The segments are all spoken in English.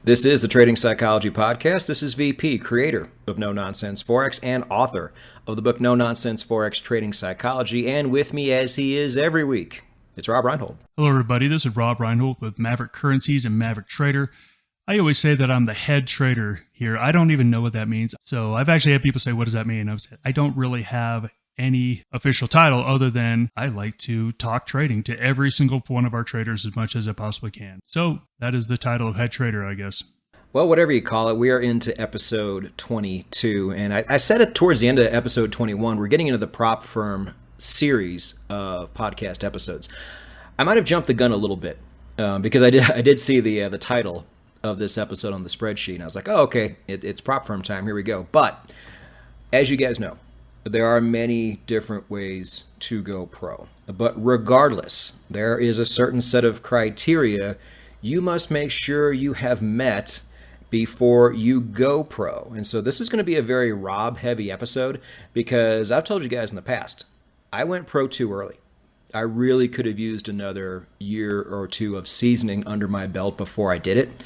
This is the Trading Psychology Podcast. This is VP, creator of No Nonsense Forex and author of the book No Nonsense Forex Trading Psychology. And with me, as he is every week, it's Robb Reinhold. Hello, everybody. This is Robb Reinhold with Maverick Currencies and Maverick Trader. I always say that I'm the head trader here. I don't even know what that means. So I've actually had people say, what does that mean? I've said, I don't really have any official title other than I like to talk trading to every single one of our traders as much as I possibly can. So that is the title of head trader, I guess. Well, whatever you call it, we are into episode 22. And I said it towards the end of episode 21. We're getting into the prop firm series of podcast episodes. I might have jumped the gun a little bit because I did see the title of this episode on the spreadsheet. And I was like, oh, okay, it's prop firm time. Here we go. But as you guys know, there are many different ways to go pro. But regardless, there is a certain set of criteria you must make sure you have met before you go pro. And so this is going to be a very Robb heavy episode because I've told you guys in the past, I went pro too early. I really could have used another year or two of seasoning under my belt before I did it.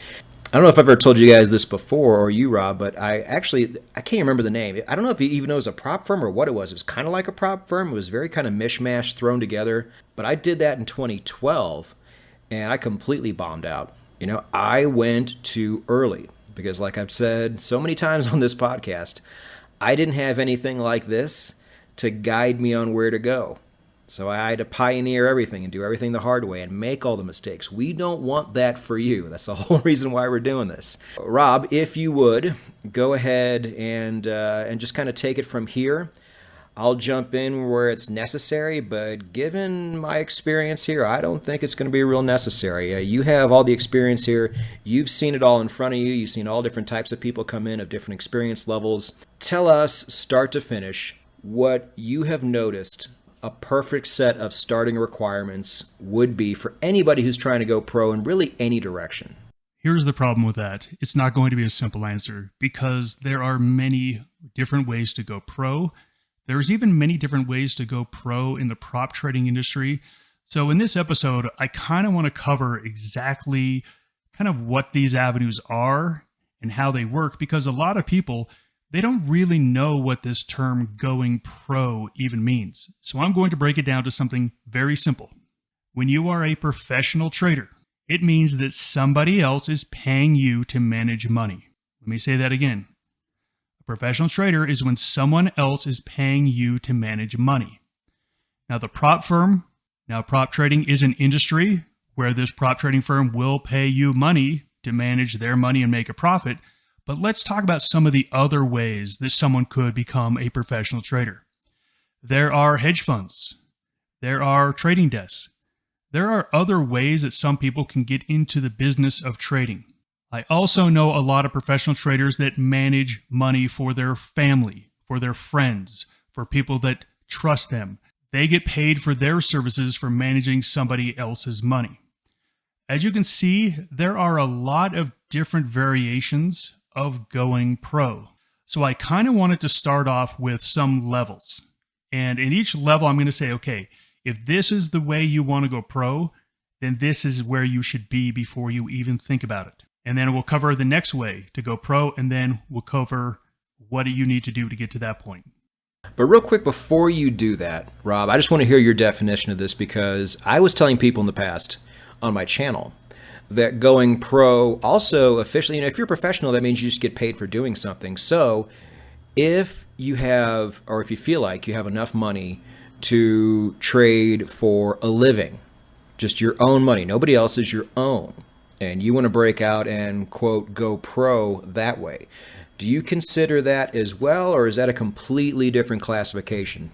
I don't know if I've ever told you guys this before, or you, Robb, but I can't remember the name. I don't know if it even was a prop firm or what it was. It was kind of like a prop firm. It was very kind of mishmash thrown together. But I did that in 2012, and I completely bombed out. You know, I went too early because, like I've said so many times on this podcast, I didn't have anything like this to guide me on where to go. So I had to pioneer everything and do everything the hard way and make all the mistakes. We don't want that for you. That's the whole reason why we're doing this. Robb, if you would, go ahead and just kind of take it from here. I'll jump in where it's necessary, but given my experience here, I don't think it's going to be real necessary. You have all the experience here. You've seen it all in front of you. You've seen all different types of people come in of different experience levels. Tell us, start to finish, what you have noticed a perfect set of starting requirements would be for anybody who's trying to go pro in really any direction. Here's the problem with that. It's not going to be a simple answer because there are many different ways to go pro. There's even many different ways to go pro in the prop trading industry. So in this episode, I kind of want to cover exactly kind of what these avenues are and how they work because a lot of people, they don't really know what this term going pro even means. So I'm going to break it down to something very simple. When you are a professional trader, it means that somebody else is paying you to manage money. Let me say that again. A professional trader is when someone else is paying you to manage money. Now prop trading is an industry where this prop trading firm will pay you money to manage their money and make a profit. But let's talk about some of the other ways that someone could become a professional trader. There are hedge funds. There are trading desks. There are other ways that some people can get into the business of trading. I also know a lot of professional traders that manage money for their family, for their friends, for people that trust them. They get paid for their services for managing somebody else's money. As you can see, there are a lot of different variations of going pro. So I kind of wanted to start off with some levels. And in each level, I'm going to say, okay, if this is the way you want to go pro, then this is where you should be before you even think about it. And then we'll cover the next way to go pro, and then we'll cover what do you need to do to get to that point. But real quick, before you do that, Robb, I just want to hear your definition of this because I was telling people in the past on my channel that going pro also officially, if you're a professional, that means you just get paid for doing something. So if you have, or if you feel like you have enough money to trade for a living, just your own money, nobody else's, your own, and you want to break out and, quote, go pro that way, do you consider that as well, or is that a completely different classification?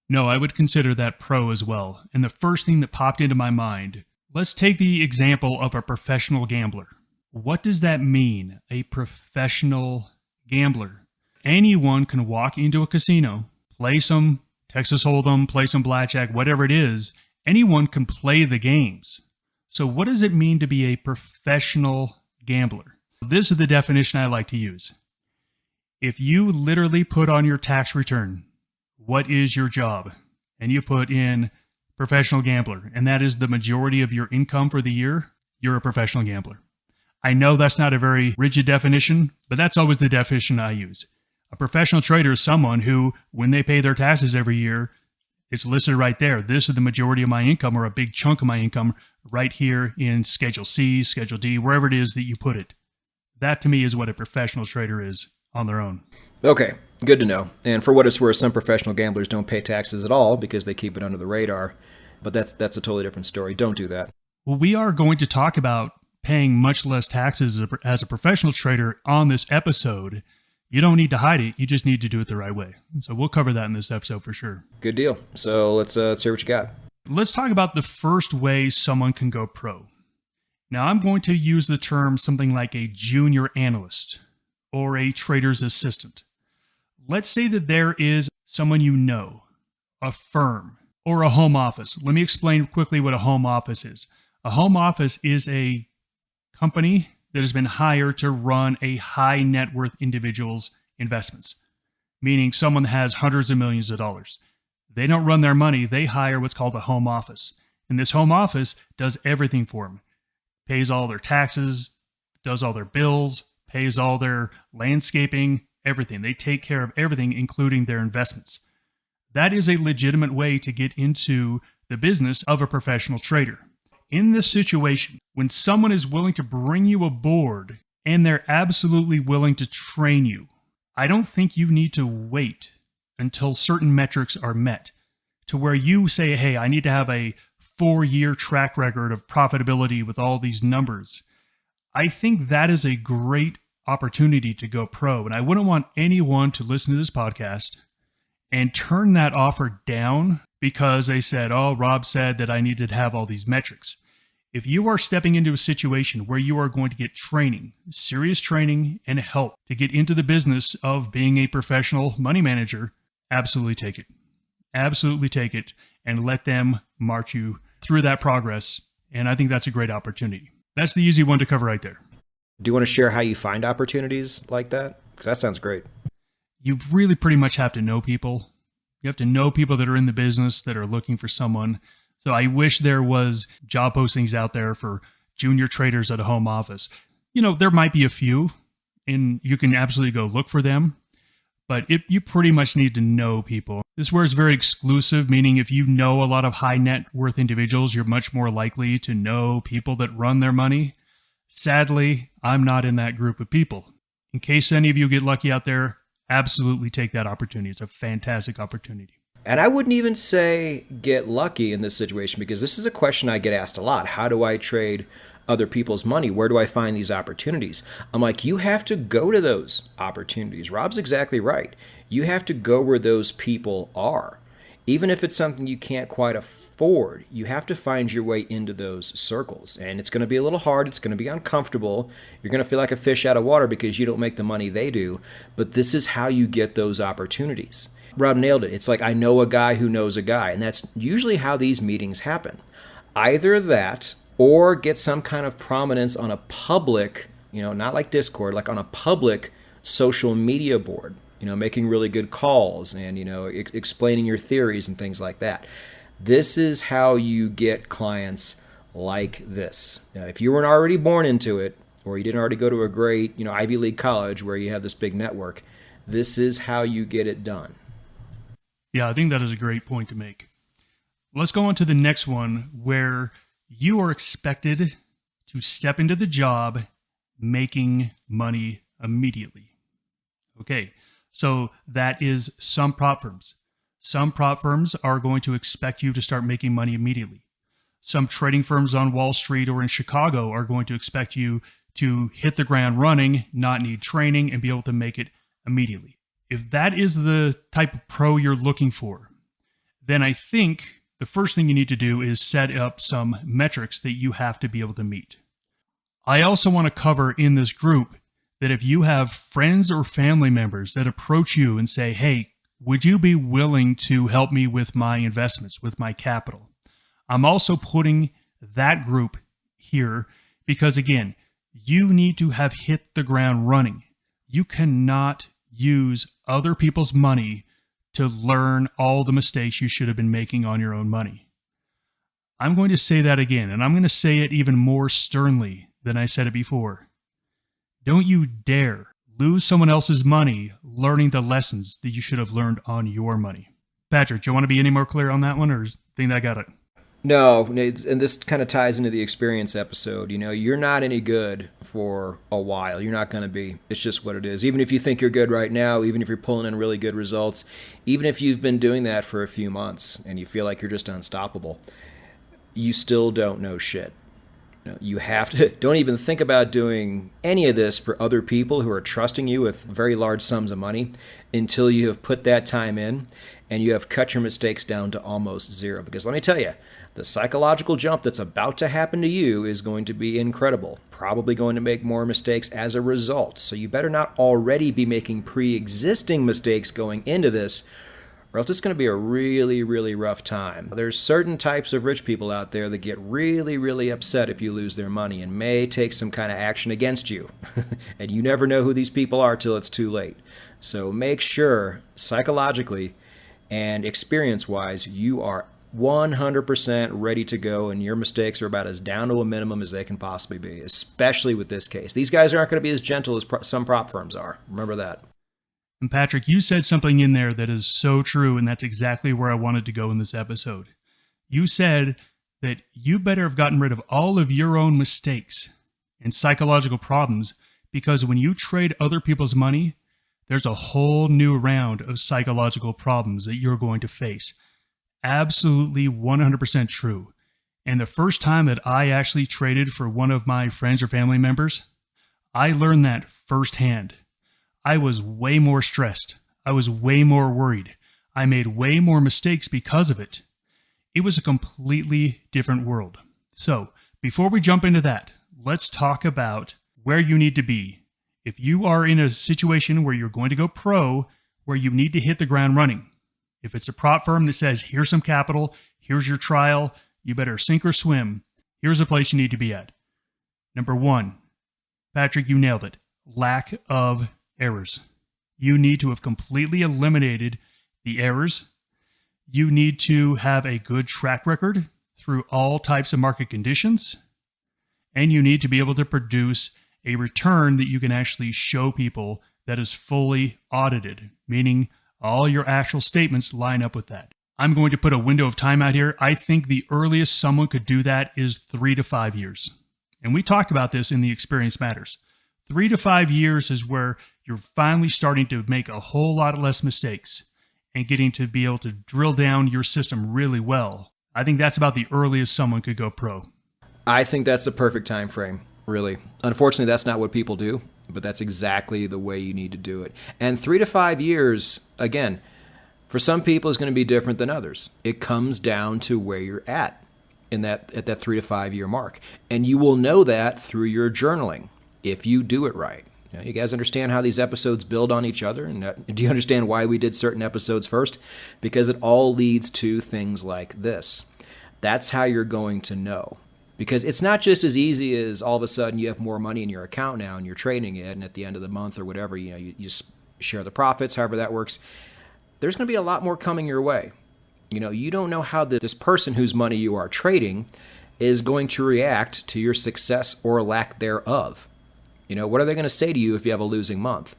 No, I would consider that pro as well. And the first thing that popped into my mind, let's take the example of a professional gambler. What does that mean, a professional gambler? Anyone can walk into a casino, play some Texas Hold'em, play some blackjack, whatever it is. Anyone can play the games. So what does it mean to be a professional gambler? This is the definition I like to use. If you literally put on your tax return, what is your job? And you put in professional gambler, and that is the majority of your income for the year, you're a professional gambler. I know that's not a very rigid definition, but that's always the definition I use. A professional trader is someone who, when they pay their taxes every year, it's listed right there. This is the majority of my income, or a big chunk of my income, right here in Schedule C, Schedule D, wherever it is that you put it. That to me is what a professional trader is on their own. Okay, good to know. And for what it's worth, some professional gamblers don't pay taxes at all because they keep it under the radar. But that's a totally different story. Don't do that. Well, we are going to talk about paying much less taxes as a professional trader on this episode. You don't need to hide it. You just need to do it the right way. So we'll cover that in this episode for sure. Good deal. So let's hear what you got. Let's talk about the first way someone can go pro. Now, I'm going to use the term something like a junior analyst or a trader's assistant. Let's say that there is someone you know, a firm, or a home office. Let me explain quickly what a home office is. A home office is a company that has been hired to run a high net worth individual's investments, meaning someone that has hundreds of millions of dollars. They don't run their money. They hire what's called a home office. And this home office does everything for them. Pays all their taxes, does all their bills, pays all their landscaping, everything. They take care of everything, including their investments. That is a legitimate way to get into the business of a professional trader. In this situation, when someone is willing to bring you aboard and they're absolutely willing to train you, I don't think you need to wait until certain metrics are met to where you say, hey, I need to have a 4-year track record of profitability with all these numbers. I think that is a great opportunity to go pro. And I wouldn't want anyone to listen to this podcast and turn that offer down because they said, oh, Rob said that I needed to have all these metrics. If you are stepping into a situation where you are going to get training, serious training and help to get into the business of being a professional money manager, absolutely take it. Absolutely take it and let them march you through that progress. And I think that's a great opportunity. That's the easy one to cover right there. Do you want to share how you find opportunities like that? Because that sounds great. You really pretty much have to know people. You have to know people that are in the business that are looking for someone. So I wish there was job postings out there for junior traders at a home office. You know, there might be a few, and you can absolutely go look for them. But you pretty much need to know people. This is where it's very exclusive, meaning if you know a lot of high net worth individuals, you're much more likely to know people that run their money. Sadly, I'm not in that group of people. In case any of you get lucky out there, absolutely take that opportunity. It's a fantastic opportunity. And I wouldn't even say get lucky in this situation because this is a question I get asked a lot. How do I trade other people's money? Where do I find these opportunities? I'm like, you have to go to those opportunities. Rob's exactly right. You have to go where those people are. Even if it's something you can't quite afford, you have to find your way into those circles. And it's going to be a little hard. It's going to be uncomfortable. You're going to feel like a fish out of water because you don't make the money they do. But this is how you get those opportunities. Rob nailed it. It's like, I know a guy who knows a guy. And that's usually how these meetings happen. Either that or get some kind of prominence on a public, not like Discord, like on a public social media board, making really good calls and, explaining your theories and things like that. This is how you get clients like this. Now, if you weren't already born into it, or you didn't already go to a great, Ivy League college where you have this big network, this is how you get it done. Yeah, I think that is a great point to make. Let's go on to the next one where you are expected to step into the job making money immediately. Okay, so that is some prop firms. Some prop firms are going to expect you to start making money immediately. Some trading firms on Wall Street or in Chicago are going to expect you to hit the ground running, not need training, and be able to make it immediately. If that is the type of pro you're looking for, then I think the first thing you need to do is set up some metrics that you have to be able to meet. I also want to cover in this group that if you have friends or family members that approach you and say, hey, would you be willing to help me with my investments, with my capital? I'm also putting that group here because, again, you need to have hit the ground running. You cannot use other people's money to learn all the mistakes you should have been making on your own money. I'm going to say that again, and I'm going to say it even more sternly than I said it before. Don't you dare lose someone else's money learning the lessons that you should have learned on your money. Patrick, do you want to be any more clear on that one, or think I got it? No, and this kind of ties into the experience episode. You're not any good for a while. You're not going to be. It's just what it is. Even if you think you're good right now, even if you're pulling in really good results, even if you've been doing that for a few months and you feel like you're just unstoppable, you still don't know shit. You have to, don't even think about doing any of this for other people who are trusting you with very large sums of money until you have put that time in and you have cut your mistakes down to almost zero. Because let me tell you, the psychological jump that's about to happen to you is going to be incredible. Probably going to make more mistakes as a result. So you better not already be making pre-existing mistakes going into this, or else it's going to be a really, really rough time. There's certain types of rich people out there that get really, really upset if you lose their money and may take some kind of action against you. And you never know who these people are till it's too late. So make sure psychologically and experience-wise you are 100% ready to go, and your mistakes are about as down to a minimum as they can possibly be, especially with this case. These guys aren't going to be as gentle as some prop firms are. Remember that. And Patrick, you said something in there that is so true, and that's exactly where I wanted to go in this episode. You said that you better have gotten rid of all of your own mistakes and psychological problems, because when you trade other people's money, there's a whole new round of psychological problems that you're going to face. Absolutely 100% true. And the first time that I actually traded for one of my friends or family members, I learned that firsthand. I was way more stressed. I was way more worried. I made way more mistakes because of it. It was a completely different world. So, before we jump into that, let's talk about where you need to be. If you are in a situation where you're going to go pro, where you need to hit the ground running. If it's a prop firm that says, here's some capital, here's your trial, you better sink or swim, here's a place you need to be at. Number one, Patrick, you nailed it. Lack of errors. You need to have completely eliminated the errors. You need to have a good track record through all types of market conditions. And you need to be able to produce a return that you can actually show people that is fully audited, meaning all your actual statements line up with that. I'm going to put a window of time out here. I think the earliest someone could do that is 3 to 5 years. And we talked about this in the Experience Matters. 3 to 5 years is where you're finally starting to make a whole lot less mistakes and getting to be able to drill down your system really well. I think that's about the earliest someone could go pro. I think that's the perfect time frame, really. Unfortunately, that's not what people do, but that's exactly the way you need to do it. And 3 to 5 years, again, for some people is going to be different than others. It comes down to where you're at that 3 to 5 year mark. And you will know that through your journaling if you do it right. You guys understand how these episodes build on each other? And do you understand why we did certain episodes first? Because it all leads to things like this. That's how you're going to know. Because it's not just as easy as all of a sudden you have more money in your account now and you're trading it, and at the end of the month or whatever, you share the profits, however that works. There's going to be a lot more coming your way. You don't know how this person whose money you are trading is going to react to your success or lack thereof. What are they going to say to you if you have a losing month?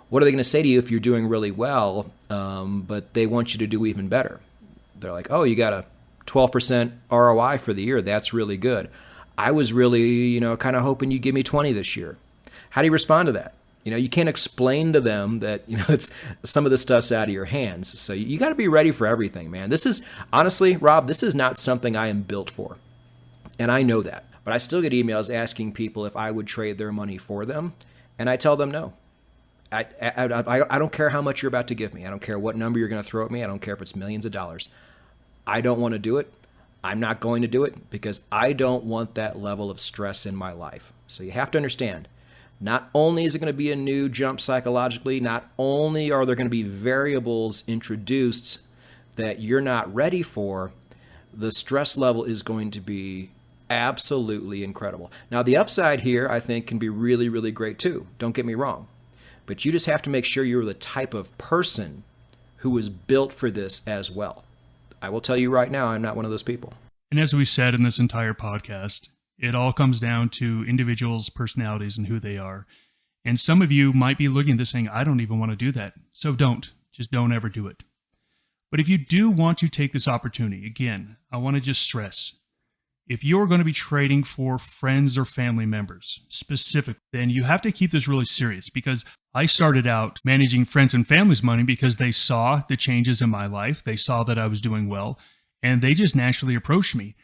What are they going to say to you if you're doing really well, but they want you to do even better? They're like, oh, you got a 12% ROI for the year. That's really good. I was really, kind of hoping you'd give me 20 this year. How do you respond to that? You can't explain to them that, it's some of the stuff's out of your hands. So you got to be ready for everything, man. This is, honestly, Rob, this is not something I am built for. And I know that. But I still get emails asking people if I would trade their money for them. And I tell them no. I don't care how much you're about to give me. I don't care what number you're going to throw at me. I don't care if it's millions of dollars. I don't want to do it. I'm not going to do it because I don't want that level of stress in my life. So you have to understand, not only is it going to be a new jump psychologically, not only are there going to be variables introduced that you're not ready for, the stress level is going to be absolutely incredible. Now, the upside here, I think, can be really, really great too. Don't get me wrong. But you just have to make sure you're the type of person who was built for this as well. I will tell you right now, I'm not one of those people. And as we said in this entire podcast, it all comes down to individuals' personalities and who they are. And some of you might be looking at this saying, I don't even want to do that. So just don't ever do it. But if you do want to take this opportunity, again, I want to just stress, if you're going to be trading for friends or family members specifically, then you have to keep this really serious, because I started out managing friends and family's money because they saw the changes in my life. They saw that I was doing well, and they just naturally approached me.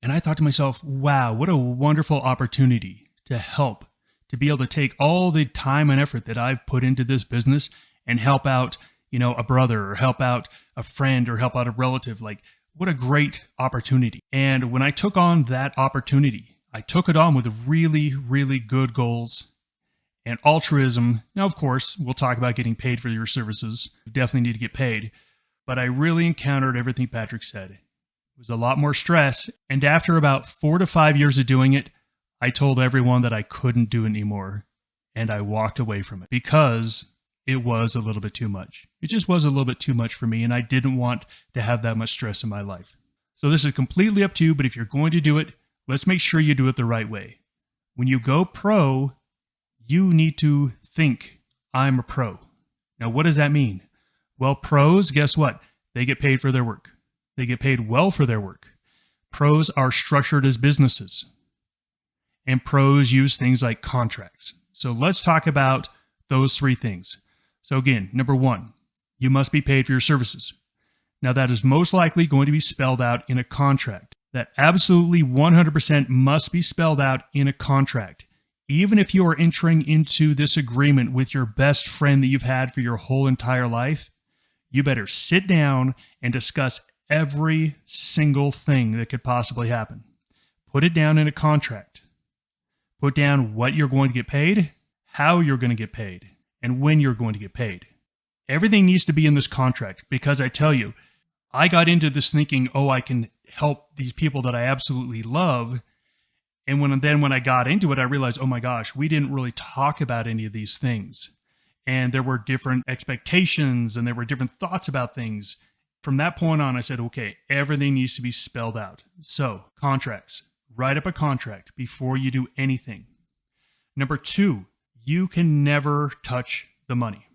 And I thought to myself, wow, what a wonderful opportunity to help, to be able to take all the time and effort that I've put into this business and help out, a brother, or help out a friend, or help out a relative. Like, what a great opportunity. And when I took on that opportunity, I took it on with really, really good goals and altruism. Now, of course, we'll talk about getting paid for your services. You definitely need to get paid. But I really encountered everything Patrick said. It was a lot more stress. And after about 4 to 5 years of doing it, I told everyone that I couldn't do it anymore. And I walked away from it because it was a little bit too much. It just was a little bit too much for me, and I didn't want to have that much stress in my life. So this is completely up to you, but if you're going to do it, let's make sure you do it the right way. When you go pro, you need to think, I'm a pro. Now, what does that mean? Well, pros, guess what? They get paid for their work. They get paid well for their work. Pros are structured as businesses, and pros use things like contracts. So let's talk about those 3 things. So again, number 1, you must be paid for your services. Now, that is most likely going to be spelled out in a contract. That absolutely 100% must be spelled out in a contract. Even if you are entering into this agreement with your best friend that you've had for your whole entire life, you better sit down and discuss every single thing that could possibly happen. Put it down in a contract. Put down what you're going to get paid, how you're going to get paid, and when you're going to get paid. Everything needs to be in this contract, because I tell you, I got into this thinking, I can help these people that I absolutely love. And when I got into it, I realized, oh my gosh, we didn't really talk about any of these things. And there were different expectations, and there were different thoughts about things. From that point on, I said, okay, everything needs to be spelled out. So, contracts. Write up a contract before you do anything. Number 2, you can never touch the money.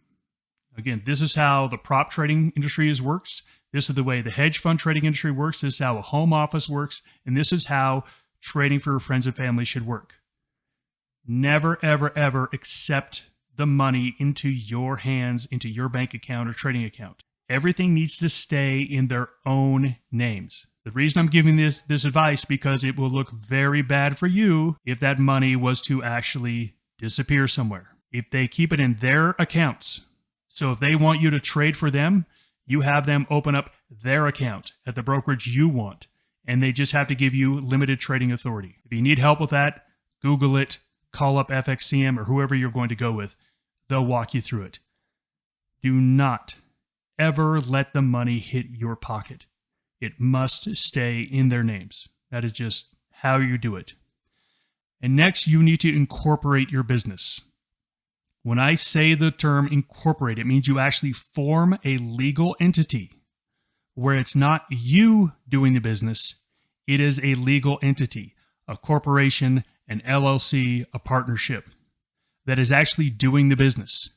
Again, this is how the prop trading industry works. This is the way the hedge fund trading industry works. This is how a home office works. And this is how trading for your friends and family should work. Never, ever, ever accept the money into your hands, into your bank account or trading account. Everything needs to stay in their own names. The reason I'm giving this advice, because it will look very bad for you if that money was to actually disappear somewhere. If they keep it in their accounts. So if they want you to trade for them, you have them open up their account at the brokerage you want, and they just have to give you limited trading authority. If you need help with that, Google it, call up FXCM or whoever you're going to go with. They'll walk you through it. Do not ever let the money hit your pocket. It must stay in their names. That is just how you do it. And next, you need to incorporate your business. When I say the term incorporate, it means you actually form a legal entity where it's not you doing the business, it is a legal entity, a corporation, an LLC, a partnership that is actually doing the business.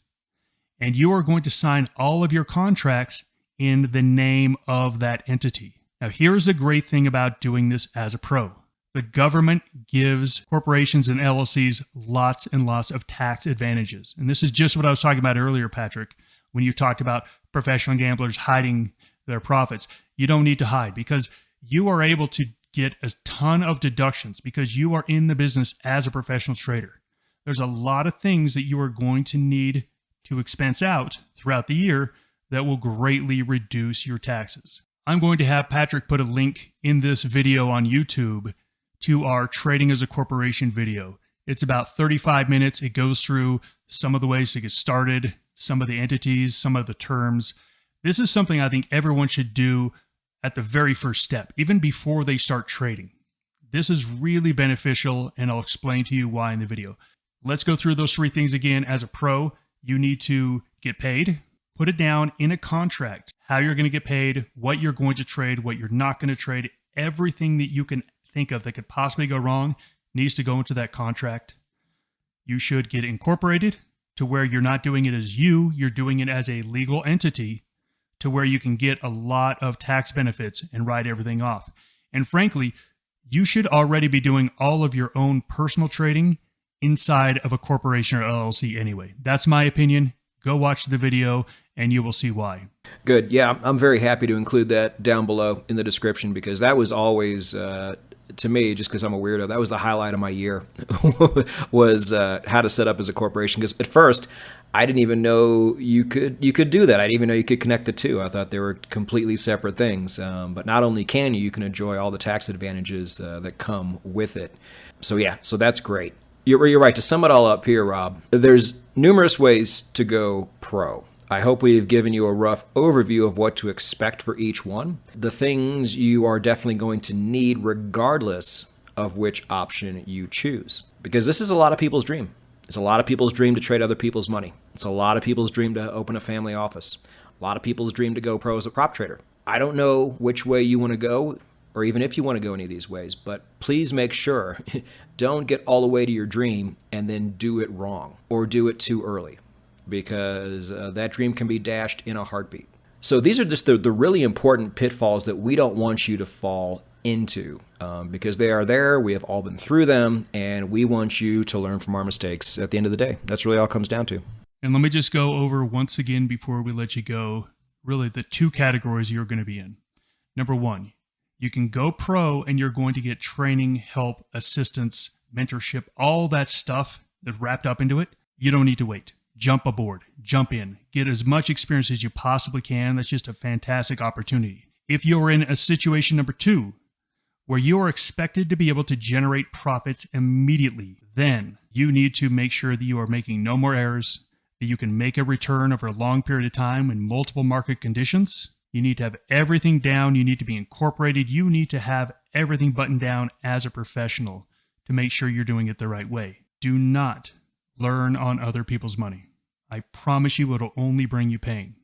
And you are going to sign all of your contracts in the name of that entity. Now, here's the great thing about doing this as a pro. The government gives corporations and LLCs lots and lots of tax advantages. And this is just what I was talking about earlier, Patrick, when you talked about professional gamblers hiding their profits. You don't need to hide, because you are able to get a ton of deductions because you are in the business as a professional trader. There's a lot of things that you are going to need to expense out throughout the year that will greatly reduce your taxes. I'm going to have Patrick put a link in this video on YouTube to our Trading as a Corporation video. It's about 35 minutes. It goes through some of the ways to get started, some of the entities, some of the terms. This is something I think everyone should do at the very first step, even before they start trading. This is really beneficial, and I'll explain to you why in the video. Let's go through those 3 things again. As a pro, you need to get paid. Put it down in a contract, how you're going to get paid, what you're going to trade, what you're not going to trade. Everything that you can think of that could possibly go wrong needs to go into that contract. You should get incorporated. to where you're not doing it as you're doing it as a legal entity, to where you can get a lot of tax benefits and write everything off. And frankly, you should already be doing all of your own personal trading inside of a corporation or LLC anyway. That's my opinion. Go watch the video and you will see why. Good. Yeah, I'm very happy to include that down below in the description, because that was always, to me, just because I'm a weirdo, that was the highlight of my year, was how to set up as a corporation. Because at first, I didn't even know you could do that. I didn't even know you could connect the two. I thought they were completely separate things. But not only can you can enjoy all the tax advantages that come with it. So yeah, so that's great. You're right. To sum it all up here, Rob, there's numerous ways to go pro. I hope we've given you a rough overview of what to expect for each one. The things you are definitely going to need regardless of which option you choose. Because this is a lot of people's dream. It's a lot of people's dream to trade other people's money. It's a lot of people's dream to open a family office. A lot of people's dream to go pro as a prop trader. I don't know which way you want to go, or even if you want to go any of these ways, but please make sure don't get all the way to your dream and then do it wrong or do it too early, because that dream can be dashed in a heartbeat. So these are just the really important pitfalls that we don't want you to fall into, because they are there. We have all been through them, and we want you to learn from our mistakes at the end of the day. That's really all it comes down to. And let me just go over once again before we let you go, really the two categories you're going to be in. Number one, you can go pro and you're going to get training, help, assistance, mentorship, all that stuff that's wrapped up into it. You don't need to wait. Jump aboard, jump in, get as much experience as you possibly can. That's just a fantastic opportunity. If you're in a situation number two, where you are expected to be able to generate profits immediately, then you need to make sure that you are making no more errors, that you can make a return over a long period of time in multiple market conditions. You need to have everything down. You need to be incorporated. You need to have everything buttoned down as a professional to make sure you're doing it the right way. Do not learn on other people's money. I promise you it'll only bring you pain.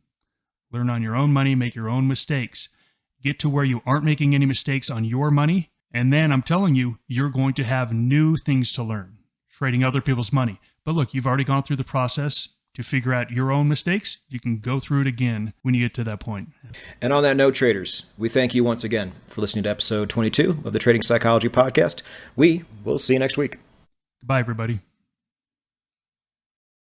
Learn on your own money, make your own mistakes. Get to where you aren't making any mistakes on your money, and then I'm telling you, you're going to have new things to learn, trading other people's money. But look, you've already gone through the process to figure out your own mistakes. You can go through it again when you get to that point. And on that note, traders, we thank you once again for listening to episode 22 of the Trading Psychology Podcast. We will see you next week. Goodbye, everybody.